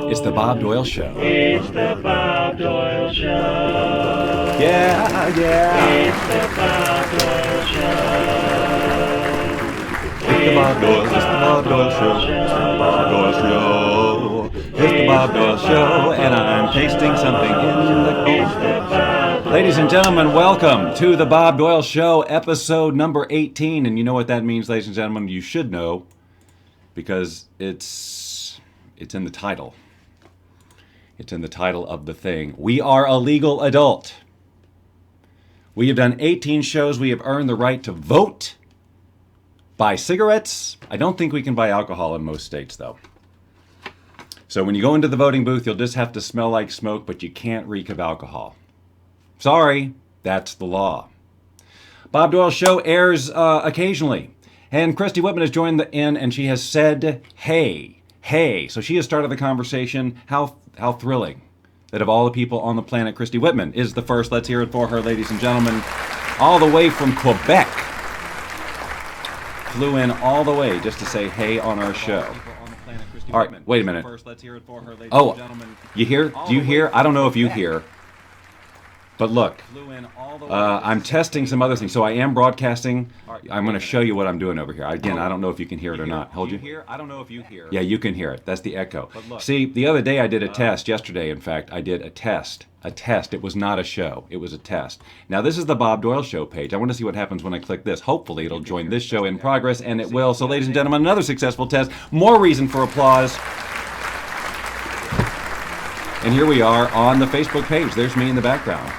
It's the Bob Doyle Show. It's the Bob Doyle Show. Yeah, yeah. It's the Bob Doyle Show. It's the Bob Doyle, it's the Bob Doyle Show. It's the Bob Doyle Show. It's the Bob Doyle Show, and I'm tasting something in the cold. Ladies and gentlemen, welcome to the Bob Doyle Show, episode number 18. And you know what that means, ladies and gentlemen? You should know, because it's in the title. It's in the title of the thing. We are a legal adult. We have done 18 shows. We have earned the right to vote, buy cigarettes. I don't think we can buy alcohol in most states, though. So when you go into the voting booth, you'll just have to smell like smoke, but you can't reek of alcohol. Sorry, that's the law. Bob Doyle Show airs occasionally. And Christy Whitman has joined in, and she has said, hey. So she has started the conversation. How thrilling that of all the people on the planet, Christy Whitman is the first. Let's hear it for her, ladies and gentlemen. All the way from Quebec. Flew in all the way just to say hey on our show. All right, wait a minute. Oh, you hear? Do you hear? I don't know if you hear. But look, I'm testing some other things. So I am broadcasting. I'm going to show you what I'm doing over here. Again, I don't know if you can hear it or not. Hold you. I don't know if you hear. Yeah, you can hear it. That's the echo. See, the other day I did a test. Yesterday, in fact, I did a test. A test. It was not a show. It was a test. Now, this is the Bob Doyle Show page. I want to see what happens when I click this. Hopefully, it'll join this show in progress, and it will. So, ladies and gentlemen, another successful test. More reason for applause. And here we are on the Facebook page. There's me in the background.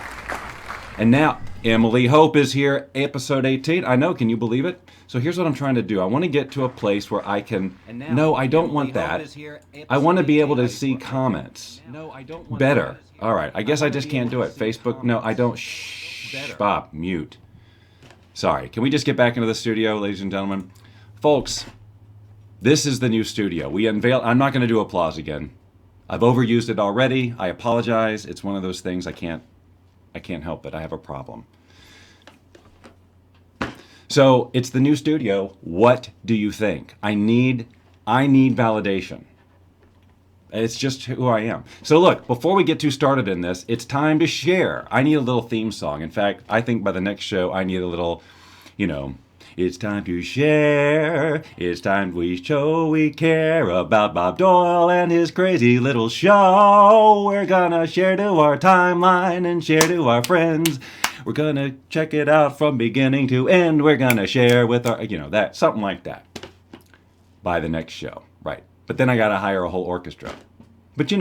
And now, Emily Hope is here, episode 18. I know, can you believe it? So here's what I'm trying to do. I want to get to a place where I can... No, I don't want that. I want to be able to see comments. Better. All right, I guess I just can't do it. Facebook, no, I don't... Shh, Bob, mute. Sorry, can we just get back into the studio, ladies and gentlemen? Folks, this is the new studio. We unveiled... I'm not going to do applause again. I've overused it already. I apologize. It's one of those things I can't help it. I have a problem. So it's the new studio. What do you think? I need validation. It's just who I am. So look, before we get too started in this, it's time to share. I need a little theme song. In fact, I think by the next show, I need a little, it's time to share. It's time we show we care about Bob Doyle and his crazy little show. We're gonna share to our timeline and share to our friends. We're gonna check it out from beginning to end. We're gonna share with our, that, something like that. By the next show, right. But then I gotta hire a whole orchestra. But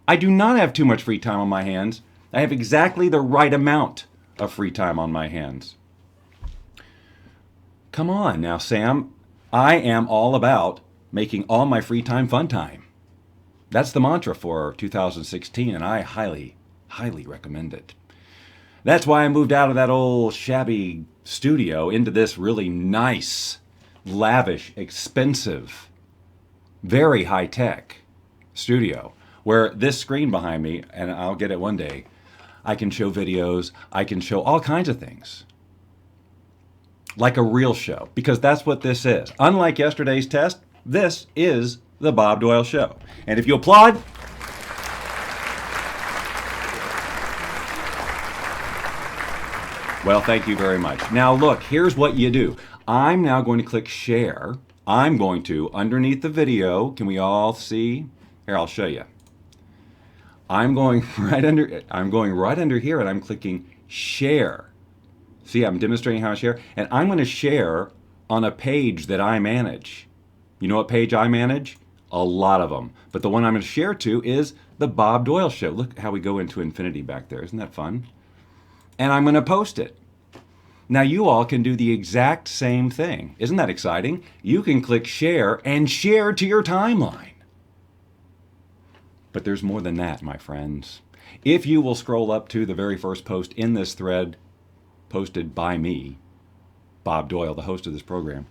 I do not have too much free time on my hands. I have exactly the right amount of free time on my hands. Come on now, Sam. I am all about making all my free time fun time. That's the mantra for 2016, and I highly, highly recommend it. That's why I moved out of that old shabby studio into this really nice, lavish, expensive, very high-tech studio, where this screen behind me, and I'll get it one day, I can show videos, I can show all kinds of things. Like a real show, because that's what this is. Unlike yesterday's test, this is the Bob Doyle Show. And if you applaud, well, thank you very much. Now look, here's what you do. I'm now going to click share. I'm going to, underneath the video, can we all see? Here, I'll show you. I'm going right under here, and I'm clicking share. See, I'm demonstrating how I share, and I'm going to share on a page that I manage. You know what page I manage? A lot of them. But the one I'm going to share to is the Bob Doyle Show. Look how we go into infinity back there. Isn't that fun? And I'm going to post it. Now you all can do the exact same thing. Isn't that exciting? You can click share and share to your timeline. But there's more than that, my friends. If you will scroll up to the very first post in this thread, posted by me, Bob Doyle, the host of this program,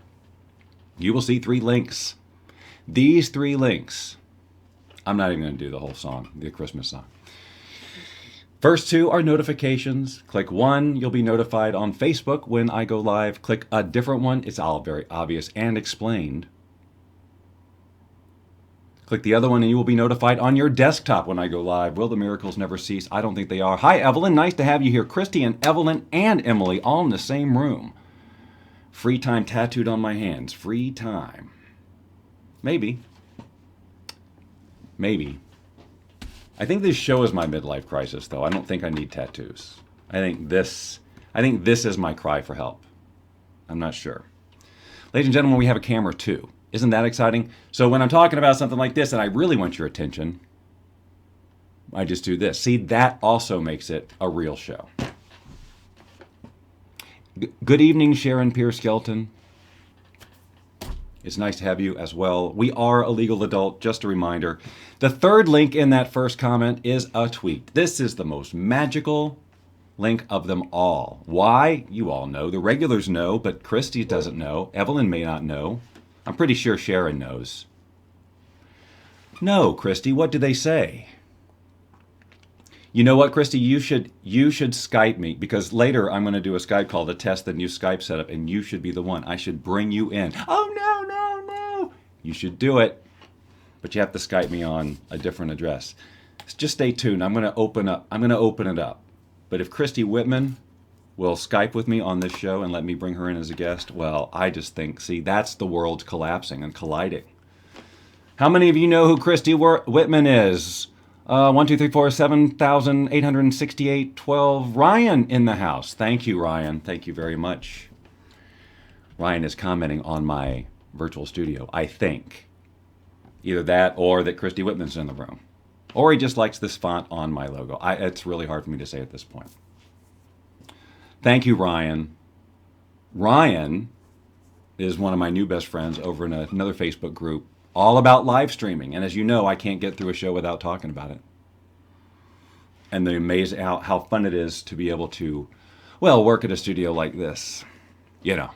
you will see 3 links. These 3 links, I'm not even going to do the whole song, the Christmas song. First 2 are notifications. Click 1, you'll be notified on Facebook when I go live. Click a different one, it's all very obvious and explained. Click the other one and you will be notified on your desktop when I go live. Will the miracles never cease? I don't think they are. Hi, Evelyn. Nice to have you here. Christy and Evelyn and Emily all in the same room. Free time tattooed on my hands. Free time. Maybe. Maybe. I think this show is my midlife crisis, though. I don't think I need tattoos. I think this is my cry for help. I'm not sure. Ladies and gentlemen, we have a camera too. Isn't that exciting? So when I'm talking about something like this and I really want your attention, I just do this. See, that also makes it a real show. Good evening, Sharon Pierce-Skelton. It's nice to have you as well. We are a legal adult, just a reminder. The third link in that first comment is a tweet. This is the most magical link of them all. Why? You all know. The regulars know, but Christy doesn't know. Evelyn may not know. I'm pretty sure Sharon knows. No, Christy, what do they say? You know what, Christy? You should Skype me, because later I'm going to do a Skype call to test the new Skype setup, and you should be the one. I should bring you in. Oh, no, no, no. You should do it, but you have to Skype me on a different address. Just stay tuned. I'm going to open it up. But if Christy Whitman will Skype with me on this show and let me bring her in as a guest, well, I just think, see, that's the world collapsing and colliding. How many of you know who Christy Whitman is? 1, 2, 3, 4, 7,868, 12. Ryan in the house. Thank you, Ryan. Thank you very much. Ryan is commenting on my virtual studio, I think. Either that or that Christy Whitman's in the room. Or he just likes this font on my logo. It's really hard for me to say at this point. Thank you, Ryan. Ryan is one of my new best friends over in another Facebook group all about live streaming. And as you know, I can't get through a show without talking about it. And the amazing how fun it is to be able to, well, work at a studio like this. You know,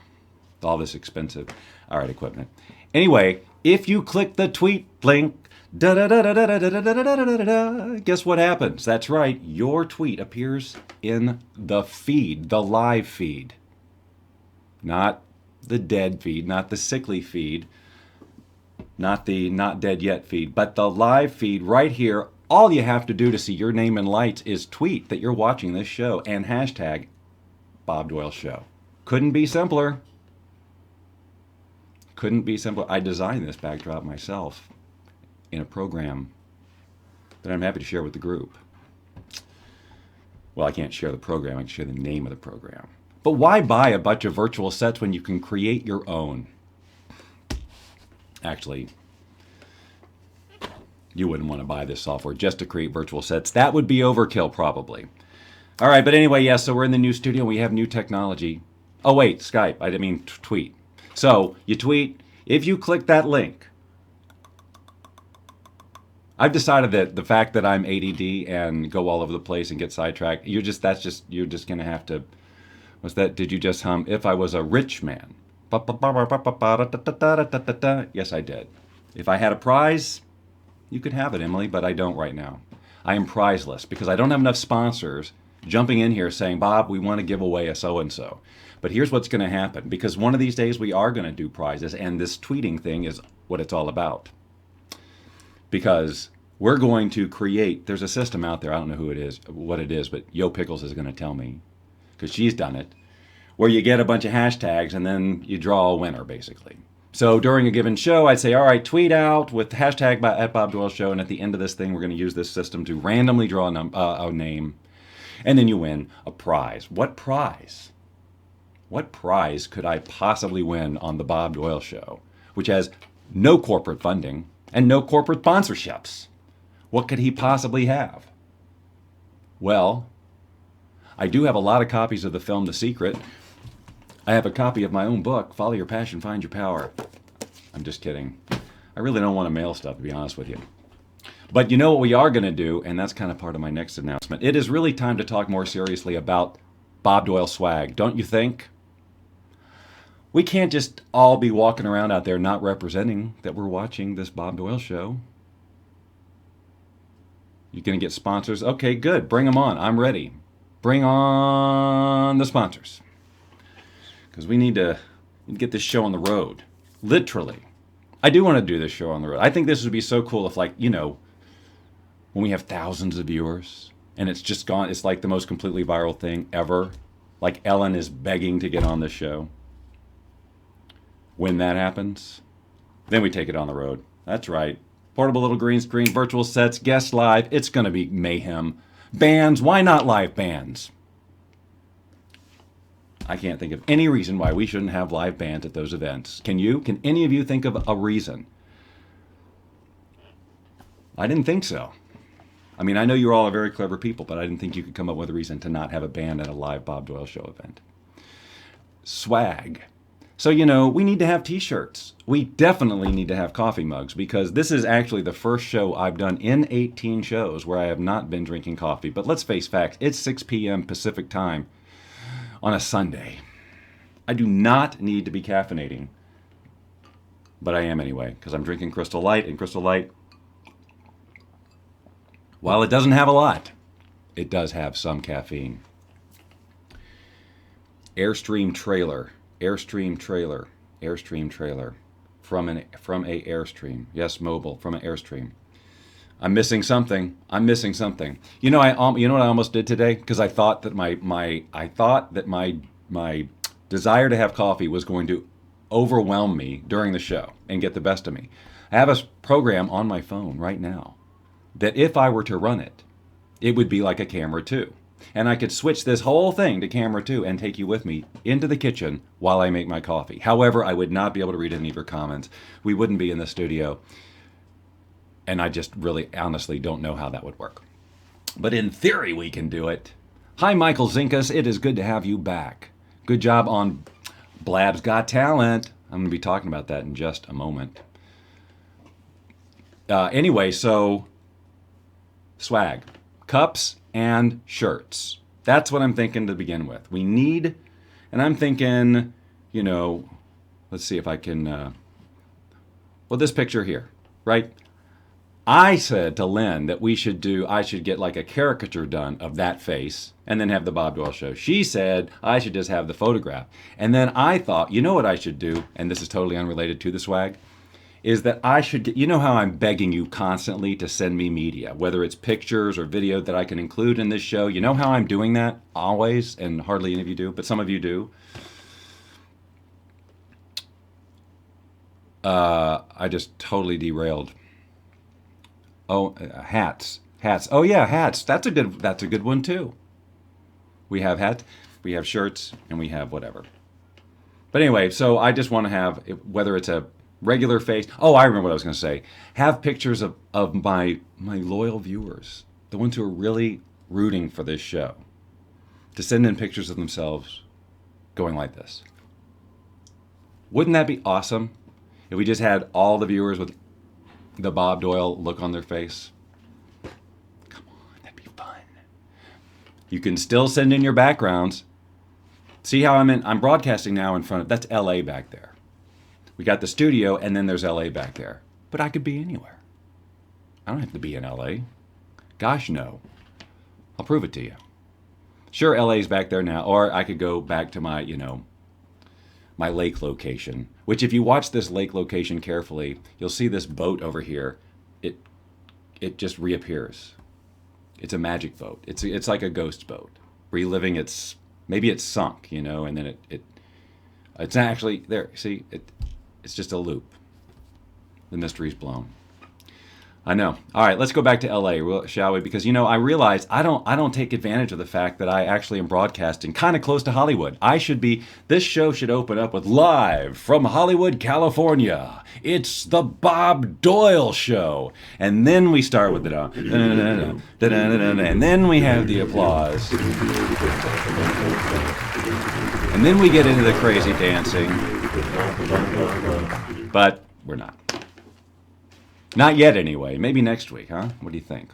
all this expensive, all right, equipment. Anyway, if you click the tweet link, guess what happens? That's right, your tweet appears in the feed, the live feed. Not the dead feed, not the sickly feed, not the not dead yet feed, but the live feed right here. All you have to do to see your name in lights is tweet that you're watching this show and hashtag Bob Doyle Show. Couldn't be simpler. Couldn't be simpler. I designed this backdrop myself in a program that I'm happy to share with the group. Well, I can't share the program, I can share the name of the program. But why buy a bunch of virtual sets when you can create your own? Actually, you wouldn't want to buy this software just to create virtual sets. That would be overkill, probably. All right, but anyway, yes, so we're in the new studio. We have new technology. Oh, wait, Skype. I didn't mean tweet. So you tweet. If you click that link, I've decided that the fact that I'm ADD and go all over the place and get sidetracked, you're just going to have to, what's that? Did you just hum? If I was a rich man. Yes, I did. If I had a prize, you could have it, Emily, but I don't right now. I am prizeless because I don't have enough sponsors jumping in here saying, Bob, we want to give away a so-and-so. But here's what's going to happen, because one of these days we are going to do prizes, and this tweeting thing is what it's all about. Because we're going to create, there's a system out there, I don't know what it is, but Yo Pickles is going to tell me, because she's done it, where you get a bunch of hashtags and then you draw a winner, basically. So during a given show, I'd say, all right, tweet out with the hashtag at Bob Doyle Show, and at the end of this thing, we're going to use this system to randomly draw a name, and then you win a prize. What prize? What prize could I possibly win on the Bob Doyle Show, which has no corporate funding and no corporate sponsorships? What could he possibly have? Well, I do have a lot of copies of the film The Secret. I have a copy of my own book, Follow Your Passion, Find Your Power. I'm just kidding. I really don't want to mail stuff, to be honest with you. But you know what we are going to do, and that's kind of part of my next announcement. It is really time to talk more seriously about Bob Doyle swag, don't you think? We can't just all be walking around out there not representing that we're watching this Bob Doyle Show. You're going to get sponsors? Okay, good. Bring them on. I'm ready. Bring on the sponsors. Because we need to get this show on the road. Literally. I do want to do this show on the road. I think this would be so cool if, like, you know, when we have thousands of viewers and it's just gone, it's like the most completely viral thing ever. Like Ellen is begging to get on this show. When that happens, then we take it on the road. That's right. Portable little green screen, virtual sets, guests live. It's going to be mayhem. Bands, why not live bands? I can't think of any reason why we shouldn't have live bands at those events. Can you? Can any of you think of a reason? I didn't think so. I mean, I know you all are very clever people, but I didn't think you could come up with a reason to not have a band at a live Bob Doyle Show event. Swag. So, you know, we need to have t-shirts. We definitely need to have coffee mugs, because this is actually the first show I've done in 18 shows where I have not been drinking coffee. But let's face facts, it's 6 p.m. Pacific time on a Sunday. I do not need to be caffeinating, but I am anyway, because I'm drinking Crystal Light, and Crystal Light, while it doesn't have a lot, it does have some caffeine. Airstream trailer from a Airstream. Yes, mobile from an Airstream. I'm missing something. You know, you know what I almost did today, because I thought that my desire to have coffee was going to overwhelm me during the show and get the best of me. I have a program on my phone right now that if I were to run it, it would be like a camera 2. And I could switch this whole thing to camera 2 and take you with me into the kitchen while I make my coffee. However, I would not be able to read any of your comments. We wouldn't be in the studio. And I just really honestly don't know how that would work. But in theory, we can do it. Hi, Michael Zinkas. It is good to have you back. Good job on Blab's Got Talent. I'm going to be talking about that in just a moment. Anyway, so swag. Cups and shirts. That's what I'm thinking to begin with. We need, and I'm thinking, you know, let's see if I can, well, this picture here, right? I said to Lynn that I should get like a caricature done of that face and then have the Bob Doyle Show. She said I should just have the photograph. And then I thought, you know what I should do, and this is totally unrelated to the swag, is that I should get, you know how I'm begging you constantly to send me media, whether it's pictures or video that I can include in this show. You know how I'm doing that always, and hardly any of you do, but some of you do. I just totally derailed. Oh, hats. Oh yeah, hats. That's a good one too. We have hats, we have shirts, and we have whatever. But anyway, so I just want to have, whether it's a regular face. Oh, I remember what I was going to say. Have pictures of my loyal viewers, the ones who are really rooting for this show, to send in pictures of themselves going like this. Wouldn't that be awesome if we just had all the viewers with the Bob Doyle look on their face? Come on, that'd be fun. You can still send in your backgrounds. See how I'm broadcasting now in front of, that's LA back there. We got the studio, and then there's LA back there. But I could be anywhere. I don't have to be in LA. Gosh, no. I'll prove it to you. Sure, LA's back there now, or I could go back to my, you know, my lake location, which if you watch this lake location carefully, you'll see this boat over here. It just reappears. It's a magic boat. It's like a ghost boat. Reliving maybe it's sunk, you know, and then it's actually there. See, it's just a loop. The mystery's blown. I know. All right, let's go back to LA, shall we? Because, you know, I realize I don't take advantage of the fact that I actually am broadcasting kind of close to Hollywood. This show should open up with live from Hollywood, California. It's the Bob Doyle Show. And then we start with it. And then we have the applause. And then we get into the crazy dancing. But we're not. Not yet, anyway. Maybe next week, huh? What do you think?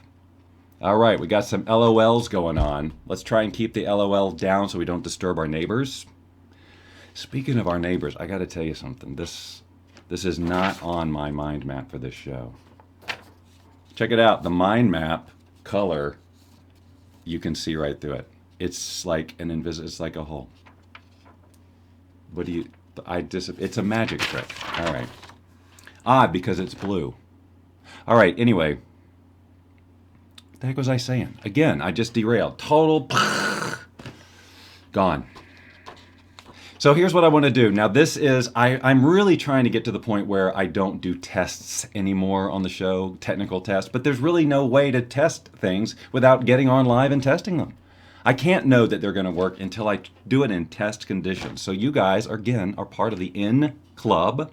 All right, we got some LOLs going on. Let's try and keep the LOL down so we don't disturb our neighbors. Speaking of our neighbors, I got to tell you something. This is not on my mind map for this show. Check it out. The mind map color, you can see right through it. It's like it's like a hole. It's a magic trick. All right. Odd because it's blue. All right, anyway. What the heck was I saying? Again, I just derailed. Total gone. So here's what I want to do. Now this is, I'm really trying to get to the point where I don't do tests anymore on the show, technical tests, but there's really no way to test things without getting on live and testing them. I can't know that they're going to work until I do it in test conditions. So you guys, again, are part of the in club.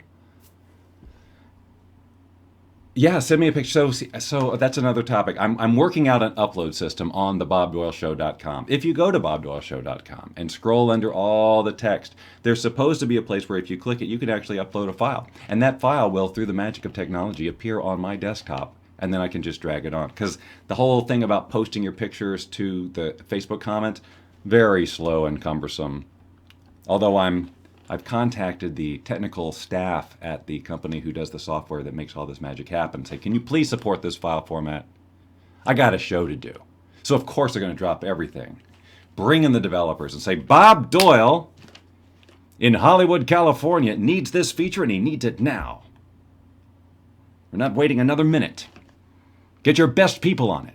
Yeah, send me a picture. So that's another topic. I'm working out an upload system on the bobdoyleshow.com. If you go to bobdoyleshow.com and scroll under all the text, there's supposed to be a place where if you click it, you can actually upload a file. And that file will, through the magic of technology, appear on my desktop. And then I can just drag it on. Because the whole thing about posting your pictures to the Facebook comments, very slow and cumbersome. Although I've contacted the technical staff at the company who does the software that makes all this magic happen. Say, can you please support this file format? I got a show to do. So of course they're going to drop everything. Bring in the developers and say, Bob Doyle in Hollywood, California needs this feature and he needs it now. We're not waiting another minute. Get your best people on it.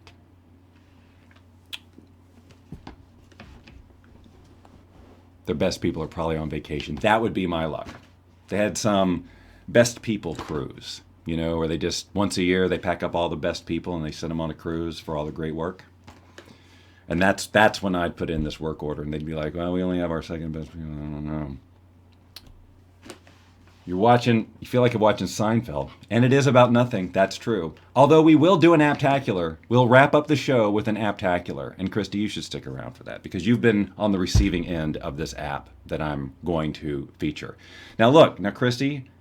Their best people are probably on vacation. That would be my luck. They had some best people cruise, you know, where they just, once a year, they pack up all the best people and they send them on a cruise for all the great work. And that's when I'd put in this work order and they'd be like, well, we only have our second best people. I don't know. You feel like you're watching Seinfeld. And it is about nothing. That's true. Although we will do an Apptacular. We'll wrap up the show with an Apptacular. And Christy, you should stick around for that because you've been on the receiving end of this app that I'm going to feature. Now look, Christy,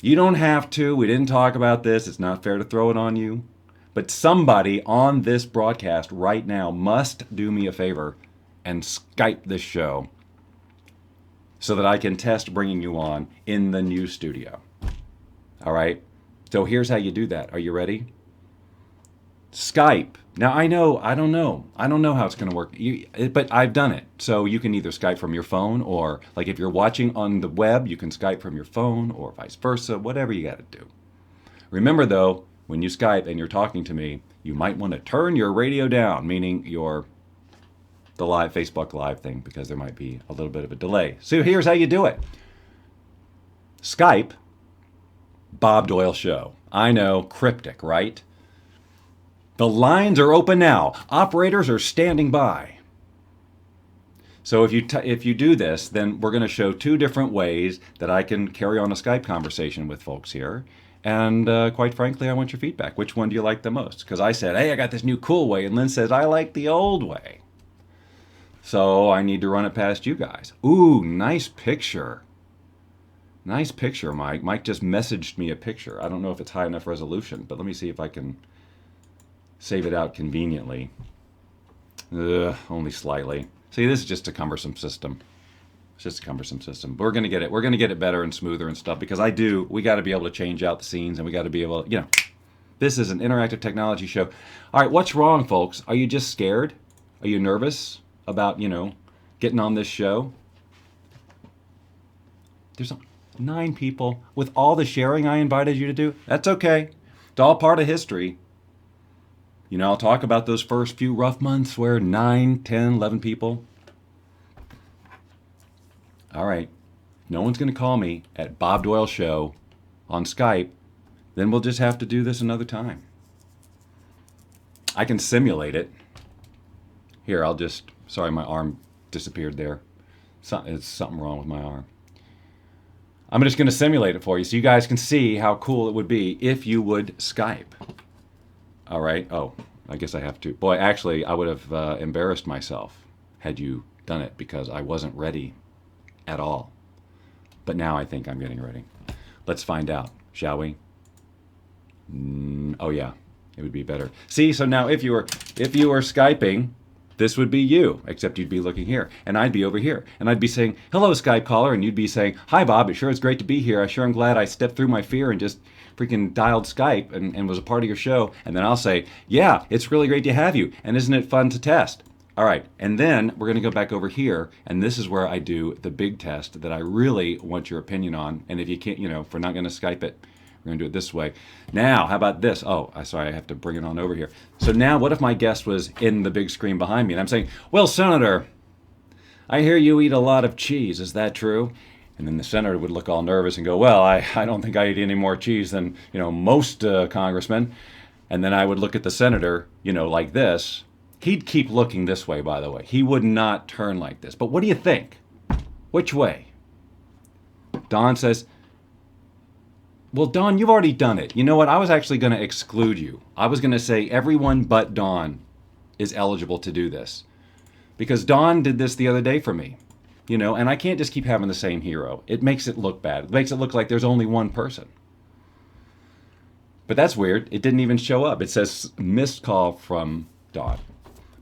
you don't have to. We didn't talk about this. It's not fair to throw it on you. But somebody on this broadcast right now must do me a favor and Skype this show so that I can test bringing you on in the new studio. All right? So here's how you do that. Are you ready? Skype. Now I don't know how it's going to work, but I've done it. So you can either Skype from your phone or like if you're watching on the web, you can Skype from your phone or vice versa, whatever you got to do. Remember though, when you Skype and you're talking to me, you might want to turn your radio down, meaning the live Facebook Live thing, because there might be a little bit of a delay. So here's how you do it. Skype, Bob Doyle Show. I know, cryptic, right? The lines are open now. Operators are standing by. So if you do this, then we're going to show two different ways that I can carry on a Skype conversation with folks here. And quite frankly, I want your feedback. Which one do you like the most? Because I said, hey, I got this new cool way. And Lynn says, I like the old way. So I need to run it past you guys. Ooh, nice picture. Nice picture, Mike. Mike just messaged me a picture. I don't know if it's high enough resolution, but let me see if I can save it out conveniently. Only slightly. See, this is just a cumbersome system. It's just a cumbersome system. But we're going to get it. We're going to get it better and smoother and stuff because we got to be able to change out the scenes and we got to be able to, this is an interactive technology show. All right, what's wrong, folks? Are you just scared? Are you nervous about, getting on this show? There's 9 people with all the sharing I invited you to do. That's okay. It's all part of history. I'll talk about those first few rough months where 9, 10, 11 people. All right. No one's going to call me at Bob Doyle Show on Skype. Then we'll just have to do this another time. I can simulate it. Here, sorry, my arm disappeared there. It's something wrong with my arm. I'm just going to simulate it for you so you guys can see how cool it would be if you would Skype. All right. Oh, I guess I have to. Boy, actually, I would have embarrassed myself had you done it because I wasn't ready at all. But now I think I'm getting ready. Let's find out, shall we? Oh, yeah. It would be better. See, so now if you were Skyping, this would be you, except you'd be looking here, and I'd be over here, and I'd be saying, hello, Skype caller, and you'd be saying, hi, Bob, it sure is great to be here. I sure am glad I stepped through my fear and just freaking dialed Skype and was a part of your show. And then I'll say, yeah, it's really great to have you, and isn't it fun to test? All right, and then we're going to go back over here, and this is where I do the big test that I really want your opinion on, and if you can't, if we're not going to Skype it, We're going to do it this way. Now, how about this? Oh, sorry, I have to bring it on over here. So now, what if my guest was in the big screen behind me? And I'm saying, well, Senator, I hear you eat a lot of cheese. Is that true? And then the senator would look all nervous and go, well, I don't think I eat any more cheese than, most congressmen. And then I would look at the senator, like this. He'd keep looking this way, by the way. He would not turn like this. But what do you think? Which way? Don says, well, Don, you've already done it. You know what? I was actually going to exclude you. I was going to say everyone but Don is eligible to do this. Because Don did this the other day for me. And I can't just keep having the same hero. It makes it look bad. It makes it look like there's only one person. But that's weird. It didn't even show up. It says missed call from Don.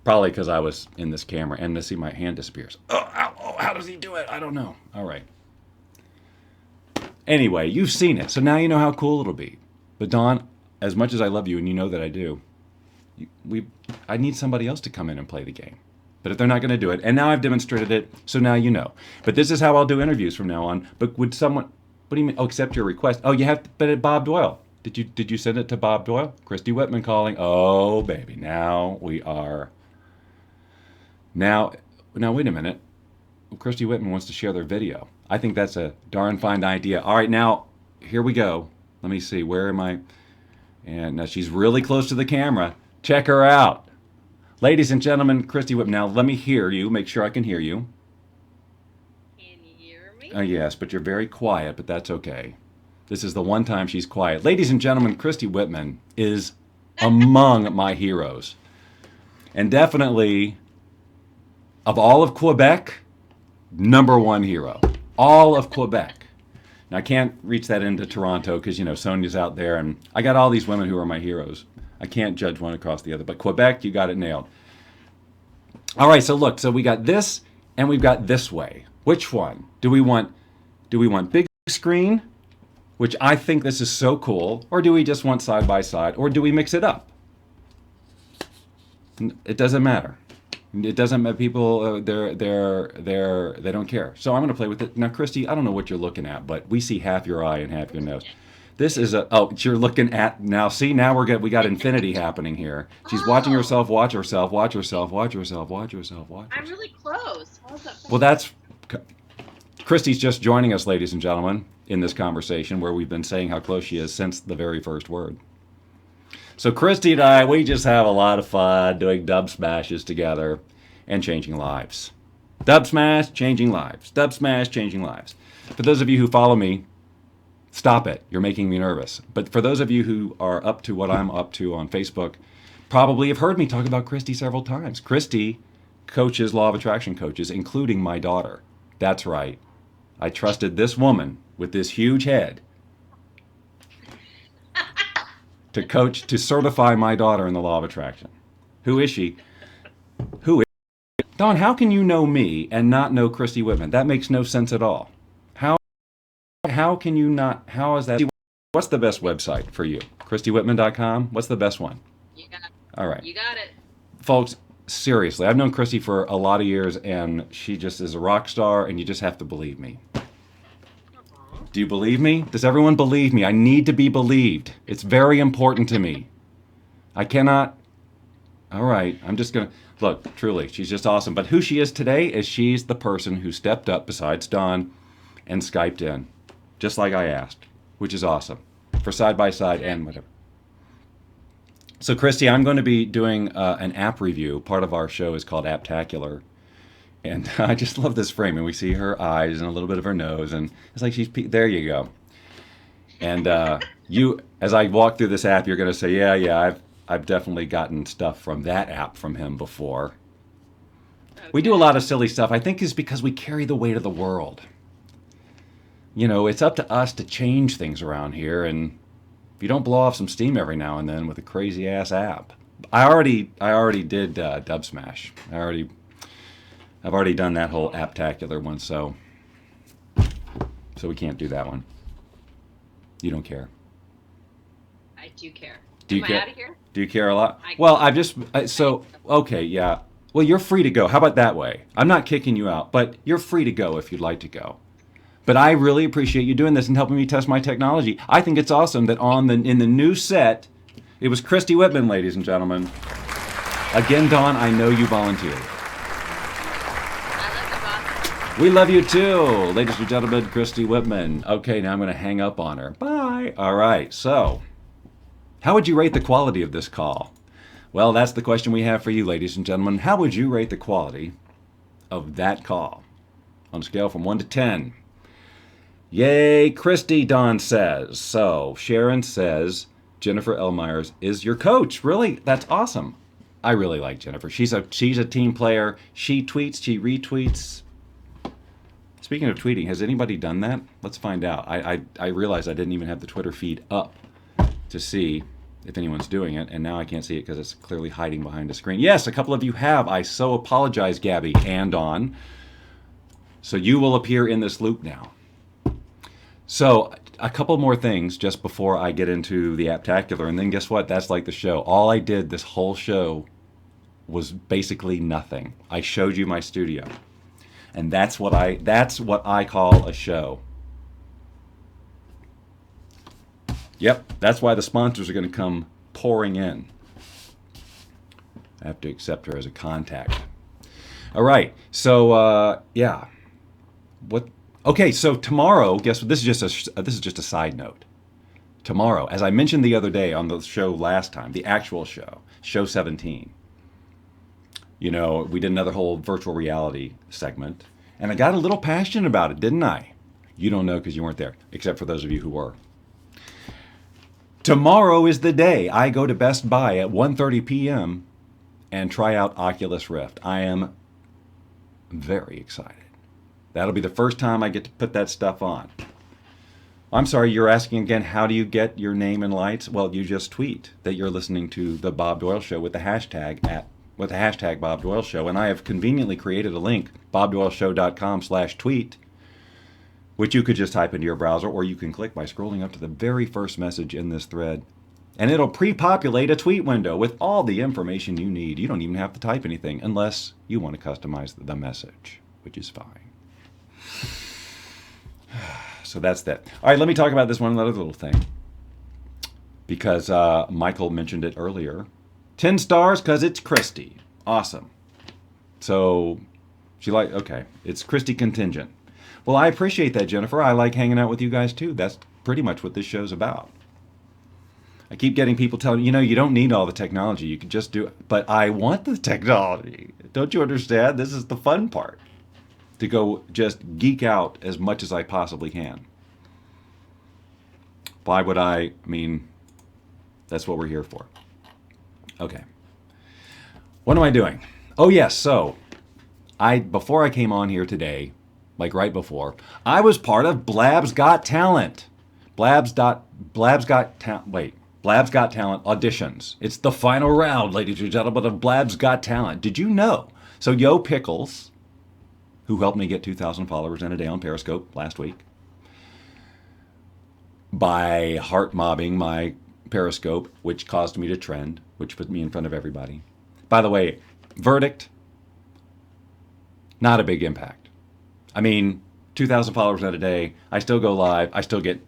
Probably because I was in this camera and to see my hand disappears. How does he do it? I don't know. All right. Anyway, you've seen it, so now you know how cool it'll be. But Don, as much as I love you, and you know that I do, I need somebody else to come in and play the game. But if they're not going to do it, and now I've demonstrated it, so now you know. But this is how I'll do interviews from now on. But would someone, what do you mean? Oh, accept your request. Oh, you have to, but at Bob Doyle. Did you send it to Bob Doyle? Christy Whitman calling. Oh, baby, now we are. Now wait a minute. Christy Whitman wants to share their video. I think that's a darn fine idea. All right, now, here we go. Let me see, where am I? And now she's really close to the camera. Check her out. Ladies and gentlemen, Christy Whitman. Now, let me hear you. Make sure I can hear you. Can you hear me? Yes, but you're very quiet, but that's okay. This is the one time she's quiet. Ladies and gentlemen, Christy Whitman is among my heroes. And definitely, of all of Quebec, #1 hero. All of Quebec. Now, I can't reach that into Toronto because, Sonia's out there, and I got all these women who are my heroes. I can't judge one across the other. But Quebec, you got it nailed. All right, so look. So we got this, and we've got this way. Which one? Do we want big screen, which I think this is so cool, or do we just want side by side, or do we mix it up? It doesn't matter. It doesn't matter. People, they don't care. So I'm going to play with it. Now, Christy, I don't know what you're looking at, but we see half your eye and half your nose. This is you're looking at, now see, now we got infinity happening here. She's watching herself, watch herself, watch herself, watch herself, watch herself, watch herself. I'm really close. How's that? Well, Christy's just joining us, ladies and gentlemen, in this conversation where we've been saying how close she is since the very first word. So Christy and I, we just have a lot of fun doing dub smashes together and changing lives. Dub smash, changing lives. Dub smash, changing lives. For those of you who follow me, stop it. You're making me nervous. But for those of you who are up to what I'm up to on Facebook, probably have heard me talk about Christy several times. Christy coaches Law of Attraction coaches, including my daughter. That's right. I trusted this woman with this huge head to certify my daughter in the Law of Attraction. Who is she? Don, how can you know me and not know Christy Whitman? That makes no sense at all. How can you not? How is that? What's the best website for you? ChristyWhitman.com? What's the best one? You got it. All right. You got it. Folks, seriously, I've known Christy for a lot of years, and she just is a rock star, and you just have to believe me. Do you believe me? Does everyone believe me? I need to be believed. It's very important to me. I cannot. All right, I'm just going to. Look, truly, she's just awesome. But who she is today is she's the person who stepped up besides Don and Skyped in, just like I asked, which is awesome, for side by side and whatever. So, Christy, I'm going to be doing an app review. Part of our show is called Apptacular. And I just love this frame. And we see her eyes and a little bit of her nose. And it's like there you go. And as I walk through this app, you're going to say, yeah, I've definitely gotten stuff from that app from him before. Okay. We do a lot of silly stuff. I think it's because we carry the weight of the world. It's up to us to change things around here. And if you don't blow off some steam every now and then with a crazy ass app. I already did Dub Smash. I've already done that whole Apptacular one, so we can't do that one. You don't care. I do care. Do you Am care? I out of here? Do you care a lot? Well, okay, yeah. Well, you're free to go. How about that way? I'm not kicking you out, but you're free to go if you'd like to go. But I really appreciate you doing this and helping me test my technology. I think it's awesome that in the new set, it was Christy Whitman, ladies and gentlemen. Again, Dawn, I know you volunteered. I love you, boss. We love you too, ladies and gentlemen, Christy Whitman. Okay, now I'm going to hang up on her. Bye. All right, so how would you rate the quality of this call? Well, that's the question we have for you, ladies and gentlemen. How would you rate the quality of that call on a scale from 1 to 10? Yay, Christy, Dawn says. So, Sharon says, Jennifer L. Myers is your coach. Really? That's awesome. I really like Jennifer. She's a team player. She tweets, she retweets. Speaking of tweeting, has anybody done that? Let's find out. I realized I didn't even have the Twitter feed up to see if anyone's doing it, and now I can't see it because it's clearly hiding behind a screen. Yes, a couple of you have. I so apologize, Gabby and Dawn. So you will appear in this loop now. So a couple more things just before I get into the Apptacular, and then guess what? That's like the show. All I did this whole show was basically nothing. I showed you my studio, and that's what I call a show. Yep, that's why the sponsors are going to come pouring in. I have to accept her as a contact. All right, so yeah, what? Okay, so tomorrow, guess what? This is just a side note. Tomorrow, as I mentioned the other day on the show last time, the actual show 17. You know, we did another whole virtual reality segment, and I got a little passionate about it, didn't I? You don't know because you weren't there, except for those of you who were. Tomorrow is the day I go to Best Buy at 1:30 p.m. and try out Oculus Rift. I am very excited. That'll be the first time I get to put that stuff on. I'm sorry, you're asking again, how do you get your name and lights? Well, you just tweet that you're listening to the Bob Doyle Show with the hashtag Bob Doyle Show, and I have conveniently created a link, bobdoyleshow.com/tweet, which you could just type into your browser, or you can click by scrolling up to the very first message in this thread, and it'll pre-populate a tweet window with all the information you need. You don't even have to type anything unless you want to customize the message, which is fine. So that's that. All right, let me talk about this one other little thing, because Michael mentioned it earlier. 10 stars because it's Christy. Awesome. So okay, it's Christy contingent. Well, I appreciate that, Jennifer. I like hanging out with you guys too. That's pretty much what this show's about. I keep getting people telling me, you don't need all the technology. You can just do it. But I want the technology. Don't you understand? This is the fun part. To go just geek out as much as I possibly can. Why would I mean, that's what we're here for. Okay. What am I doing? Oh yes, so before I came on here today, like right before, I was part of Blab's Got Talent. Blab's Got Talent auditions. It's the final round, ladies and gentlemen, of Blab's Got Talent. Did you know? So Yo Pickles, who helped me get 2,000 followers in a day on Periscope last week by heart mobbing my Periscope, which caused me to trend, which put me in front of everybody. By the way, verdict, not a big impact. I mean, 2,000 followers in a day, I still go live, I still get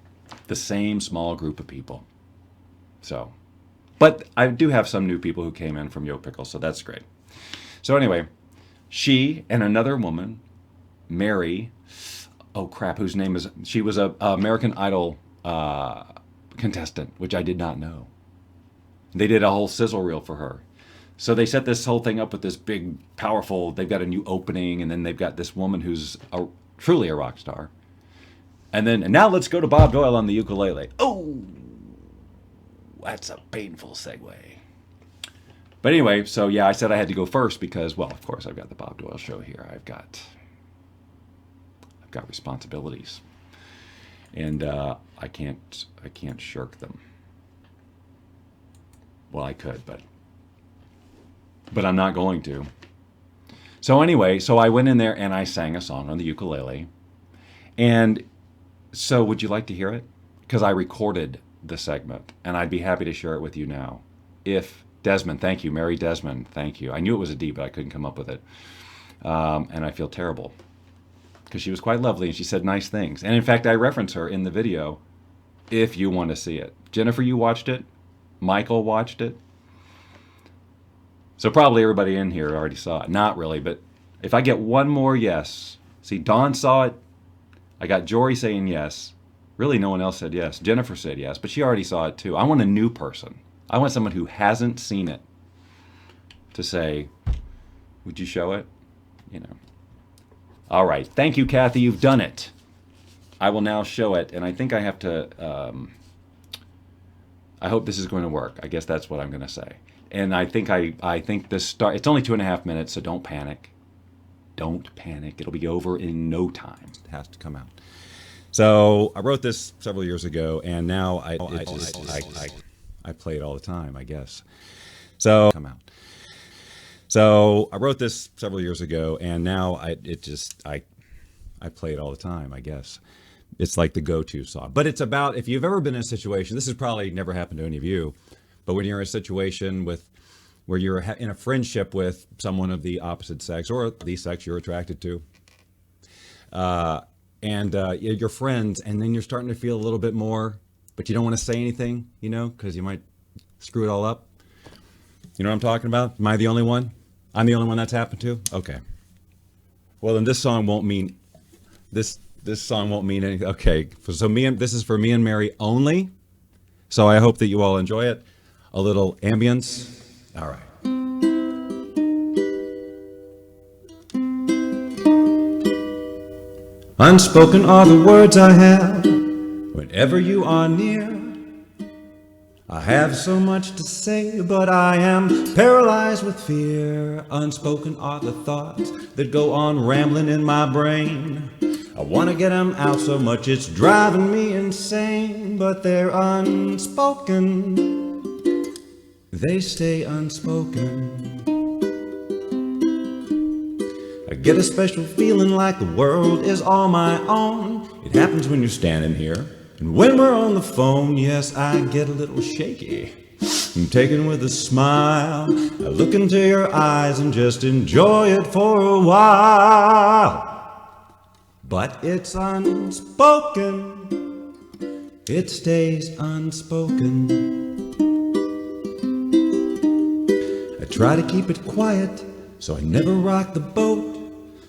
the same small group of people. So, but I do have some new people who came in from Yo Pickles, so that's great. So anyway, she and another woman, Mary, whose name is, she was a American Idol contestant, which I did not know. They did a whole sizzle reel for her. So they set this whole thing up with this big, powerful, they've got a new opening, and then they've got this woman who's truly a rock star. And now let's go to Bob Doyle on the ukulele. Oh, that's a painful segue. But anyway, so yeah, I said I had to go first because, well, of course, I've got the Bob Doyle Show here. I've got responsibilities, and I can't shirk them. Well, I could, but I'm not going to. So anyway, so I went in there and I sang a song on the ukulele, and so would you like to hear it? Because I recorded the segment, and I'd be happy to share it with you now. If Desmond, thank you, Mary Desmond, thank you. I knew it was a D, but I couldn't come up with it, and I feel terrible because she was quite lovely and she said nice things. And in fact, I reference her in the video if you want to see it. Jennifer, you watched it. Michael watched it. So probably everybody in here already saw it. Not really, but if I get one more yes. See, Dawn saw it. I got Jory saying yes. Really, no one else said yes. Jennifer said yes, but she already saw it too. I want a new person. I want someone who hasn't seen it to say, would you show it? You know. All right. Thank you, Kathy. You've done it. I will now show it, and I think I have to, I hope this is going to work. I guess that's what I'm going to say. And I think this start, it's only 2.5 minutes, so don't panic. Don't panic. It'll be over in no time. It has to come out. So I wrote this several years ago, and now I play it all the time, I guess. So come out. So I wrote this several years ago, and now I play it all the time, I guess. It's like the go-to song. But it's about, if you've ever been in a situation, this has probably never happened to any of you, but when you're in a situation where you're in a friendship with someone of the opposite sex or the sex you're attracted to, and you're friends, and then you're starting to feel a little bit more, but you don't want to say anything, you know, because you might screw it all up. You know what I'm talking about? Am I the only one? I'm the only one that's happened to? Okay. Well, then this song won't mean this song won't mean anything. Okay. So this is for me and Mary only. So I hope that you all enjoy it. A little ambience. All right. Unspoken are the words I have whenever you are near. I have so much to say, but I am paralyzed with fear. Unspoken are the thoughts that go on rambling in my brain. I want to get them out so much it's driving me insane, but they're unspoken. They stay unspoken. I get a special feeling like the world is all my own. It happens when you're standing here, and when we're on the phone, yes, I get a little shaky. I'm taken with a smile. I look into your eyes and just enjoy it for a while. But it's unspoken. It stays unspoken. I try to keep it quiet so I never rock the boat.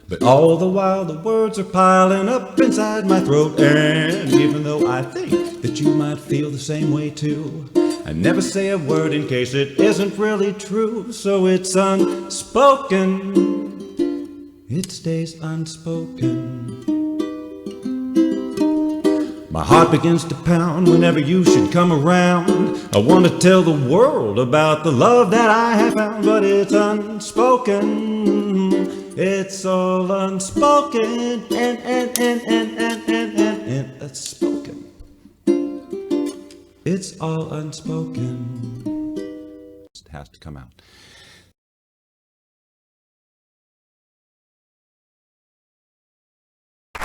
But all the while the words are piling up inside my throat. And even though I think that you might feel the same way too, I never say a word in case it isn't really true. So it's unspoken. It stays unspoken. My heart begins to pound whenever you should come around. I want to tell the world about the love that I have found, but it's unspoken. It's all unspoken and unspoken. It's all unspoken. It has to come out. And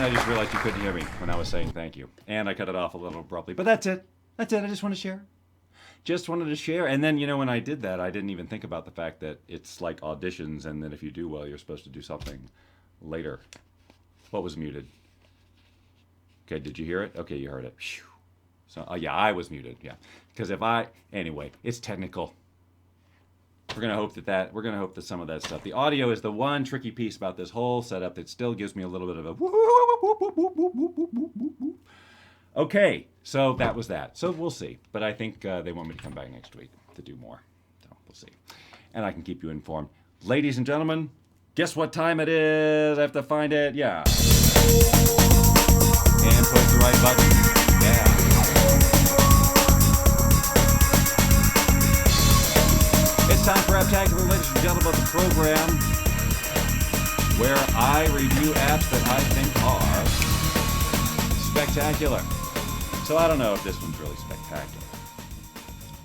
I just realized you couldn't hear me when I was saying thank you. And I cut it off a little abruptly, but that's it. That's it. I just want to share. Just wanted to share. And then, you know, when I did that, I didn't even think about the fact that it's like auditions, and then if you do well, you're supposed to do something later. What was muted? Okay, did you hear it? Okay, you heard it. Phew. So, oh yeah, I was muted. Yeah, because anyway, it's technical. We're gonna hope that some of that stuff. The audio is the one tricky piece about this whole setup that still gives me a little bit of a. Okay, so that was that. So we'll see. But I think they want me to come back next week to do more. So we'll see. And I can keep you informed. Ladies and gentlemen, guess what time it is? I have to find it. Yeah. And push the right button. Yeah. It's time for Apptacular, ladies and gentlemen, the program where I review apps that I think are spectacular. So I don't know if this one's really spectacular.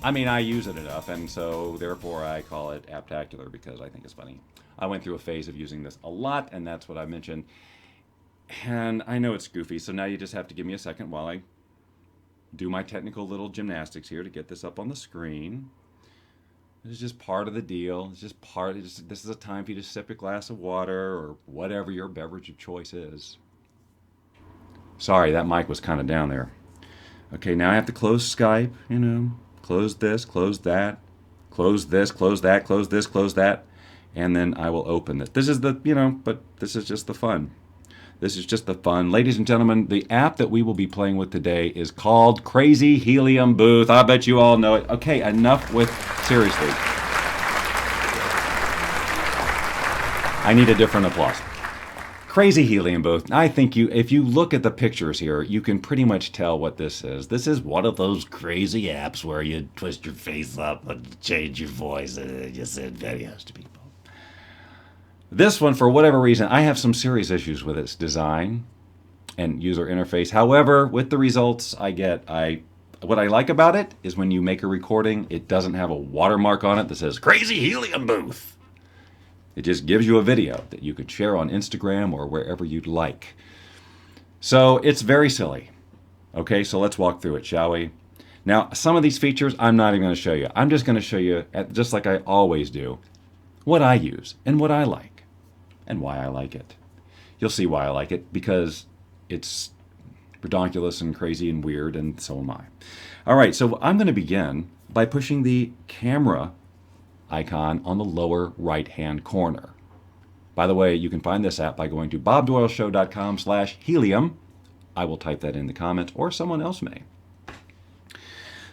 I mean, I use it enough, and so therefore I call it Apptacular because I think it's funny. I went through a phase of using this a lot, and that's what I mentioned. And I know it's goofy, so now you just have to give me a second while I do my technical little gymnastics here to get this up on the screen. It's just part of the deal. It's just this is a time for you to sip a glass of water or whatever your beverage of choice is. Sorry, that mic was kind of down there. Okay, now I have to close Skype, close this, close that, close this, close that, close this, close that, and then I will open it. This is but this is just the fun. This is just the fun. Ladies and gentlemen, the app that we will be playing with today is called Crazy Helium Booth. I bet you all know it. Okay, enough with, seriously. I need a different applause. Crazy Helium Booth. I think if you look at the pictures here, you can pretty much tell what this is. This is one of those crazy apps where you twist your face up and change your voice and you send videos to people. This one, for whatever reason, I have some serious issues with its design and user interface. However, with the results I get, what I like about it is when you make a recording, it doesn't have a watermark on it that says Crazy Helium Booth. It just gives you a video that you could share on Instagram or wherever you'd like. So it's very silly. Okay, so let's walk through it, shall we? Now, some of these features I'm not even going to show you. I'm just going to show you, just like I always do, what I use and what I like and why I like it. You'll see why I like it, because it's ridiculous and crazy and weird, and so am I. All right, so I'm going to begin by pushing the camera icon on the lower right-hand corner. By the way, you can find this app by going to bobdoyleshow.com/helium. I will type that in the comments, or someone else may.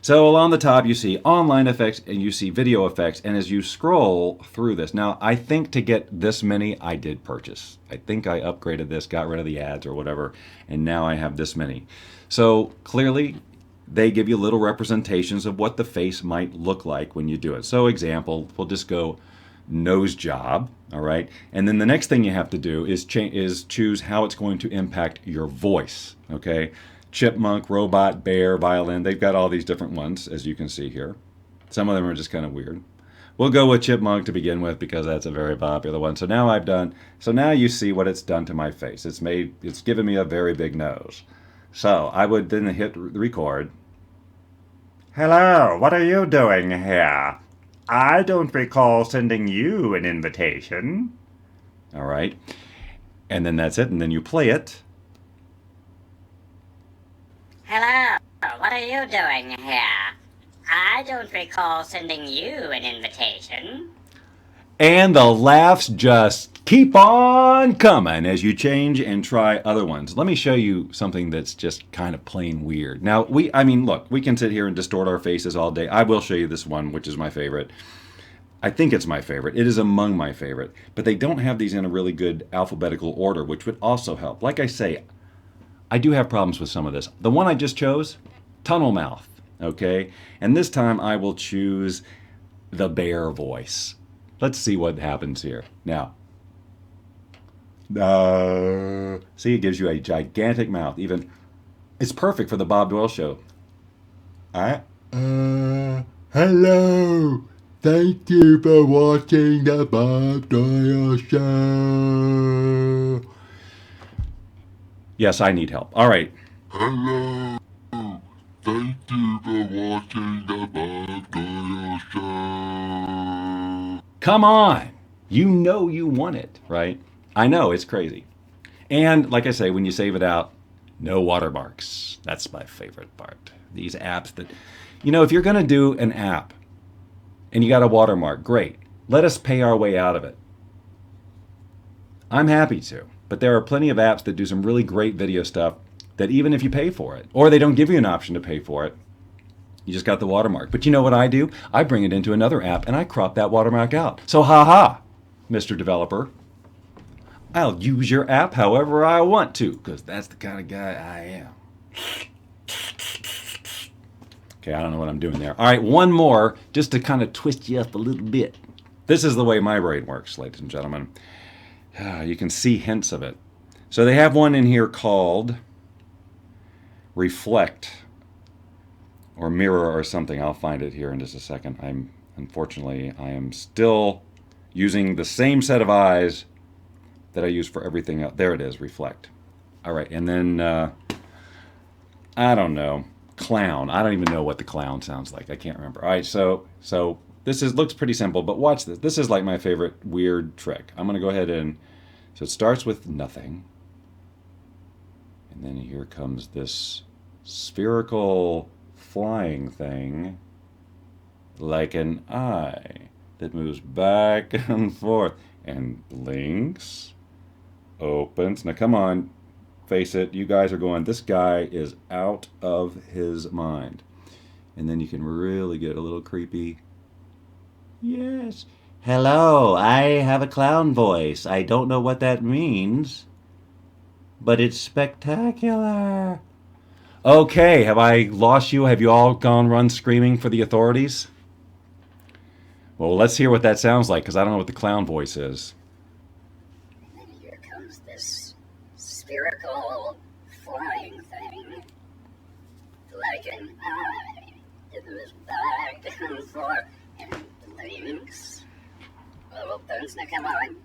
So along the top, you see online effects and you see video effects. And as you scroll through this, now I think to get this many, I did purchase. I think I upgraded this, got rid of the ads or whatever, and now I have this many. So clearly, they give you little representations of what the face might look like when you do it. So example, we'll just go nose job, all right? And then the next thing you have to do is choose how it's going to impact your voice, okay? Chipmunk, robot, bear, violin. They've got all these different ones, as you can see here. Some of them are just kind of weird. We'll go with chipmunk to begin with because that's a very popular one. So now now you see what it's done to my face. It's given me a very big nose. So I would then hit record. Hello, what are you doing here? I don't recall sending you an invitation. All right. And then that's it. And then you play it. Hello, what are you doing here? I don't recall sending you an invitation. And the laughs just keep on coming as you change and try other ones. Let me show you something that's just kind of plain weird. Now, look, we can sit here and distort our faces all day. I will show you this one, which is my favorite. I think it's my favorite. It is among my favorite. But they don't have these in a really good alphabetical order, which would also help. Like I say, I do have problems with some of this. The one I just chose, tunnel mouth, okay? And this time I will choose the bear voice. Let's see what happens here. Now, see, it gives you a gigantic mouth. Even, it's perfect for the Bob Doyle Show. Hello. Thank you for watching the Bob Doyle Show. Yes, I need help. All right. Hello. Thank you for watching the Bob Doyle Show. Come on. You know you want it, right? I know, it's crazy. And like I say, when you save it out, no watermarks. That's my favorite part. These apps that, if you're going to do an app and you got a watermark, great. Let us pay our way out of it. I'm happy to. But there are plenty of apps that do some really great video stuff that even if you pay for it, or they don't give you an option to pay for it, you just got the watermark. But you know what I do? I bring it into another app and I crop that watermark out. So ha, Mr. Developer. I'll use your app however I want to, because that's the kind of guy I am. Okay, I don't know what I'm doing there. All right, one more, just to kind of twist you up a little bit. This is the way my brain works, ladies and gentlemen. You can see hints of it. So they have one in here called Reflect or Mirror or something. I'll find it here in just a second. Unfortunately, I am still using the same set of eyes that I use for everything else. There it is, Reflect. All right, and then, I don't know, clown. I don't even know what the clown sounds like. I can't remember. All right, so This looks pretty simple, but watch this. This is like my favorite weird trick. I'm going to go ahead and... So it starts with nothing. And then here comes this spherical flying thing, like an eye that moves back and forth and blinks, opens. Now come on, face it. You guys are going, this guy is out of his mind. And then you can really get a little creepy. Yes. Hello, I have a clown voice. I don't know what that means, but it's spectacular. Okay, have I lost you? Have you all gone run screaming for the authorities? Well, let's hear what that sounds like, because I don't know what the clown voice is. And here comes this spherical flying thing, like an eye. It moves back and forth and blinks. Opens. Now come on,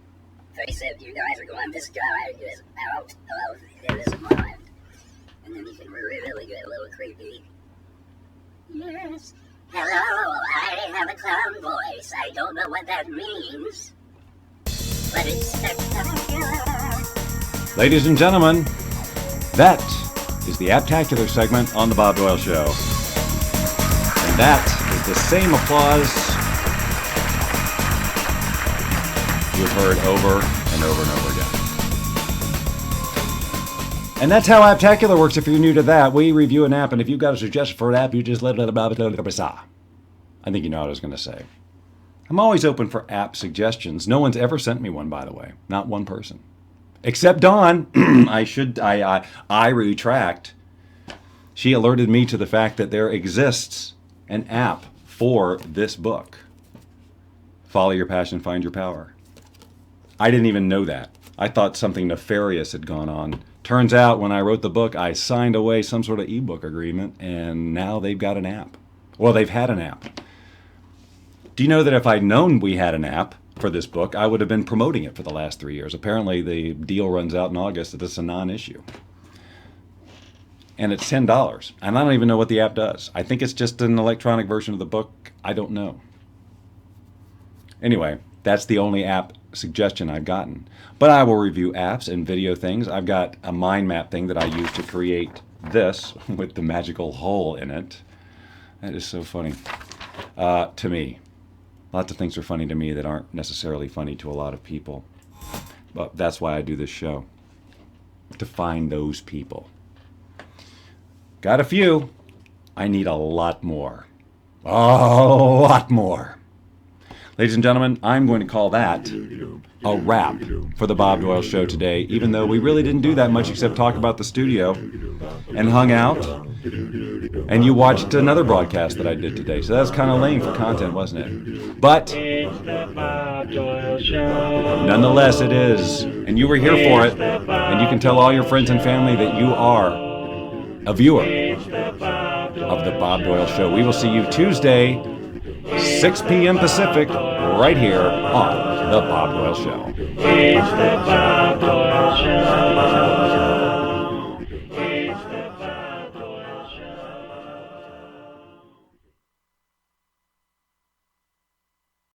face it. You guys are going, this guy is out of his mind. And then you can really get a little creepy. Yes. Hello, I have a clown voice. I don't know what that means, but it's spectacular. Ladies and gentlemen, that is the Apptacular segment on the Bob Doyle Show. And that is the same applause you've heard over and over and over again. And that's how Apptacular works. If you're new to that, we review an app, and if you've got a suggestion for an app, you just let it blah, blah, blah, blah. I think you know what I was going to say. I'm always open for app suggestions. No one's ever sent me one, by the way. Not one person. Except Dawn. I retract. She alerted me to the fact that there exists an app for this book. Follow your passion, find your power. I didn't even know that. I thought something nefarious had gone on. Turns out when I wrote the book, I signed away some sort of ebook agreement, and now they've got an app. Well, they've had an app. Do you know that if I'd known we had an app for this book, I would have been promoting it for the last 3 years. Apparently, the deal runs out in August, that it's a non-issue. And it's $10. And I don't even know what the app does. I think it's just an electronic version of the book. I don't know. Anyway, that's the only app suggestion I've gotten. But I will review apps and video things. I've got a mind map thing that I use to create this with the magical hole in it. That is so funny to me. Lots of things are funny to me that aren't necessarily funny to a lot of people. But that's why I do this show. To find those people. Got a few. I need a lot more. A lot more. Ladies and gentlemen, I'm going to call that a wrap for the Bob Doyle Show today, even though we really didn't do that much except talk about the studio and hung out. And you watched another broadcast that I did today, so that's kind of lame for content, wasn't it? But nonetheless, it is. And you were here for it, and you can tell all your friends and family that you are a viewer of the Bob Doyle Show. We will see you Tuesday, 6 p.m. Pacific, right here on the Bob Doyle Show. It's the Bob Doyle Show.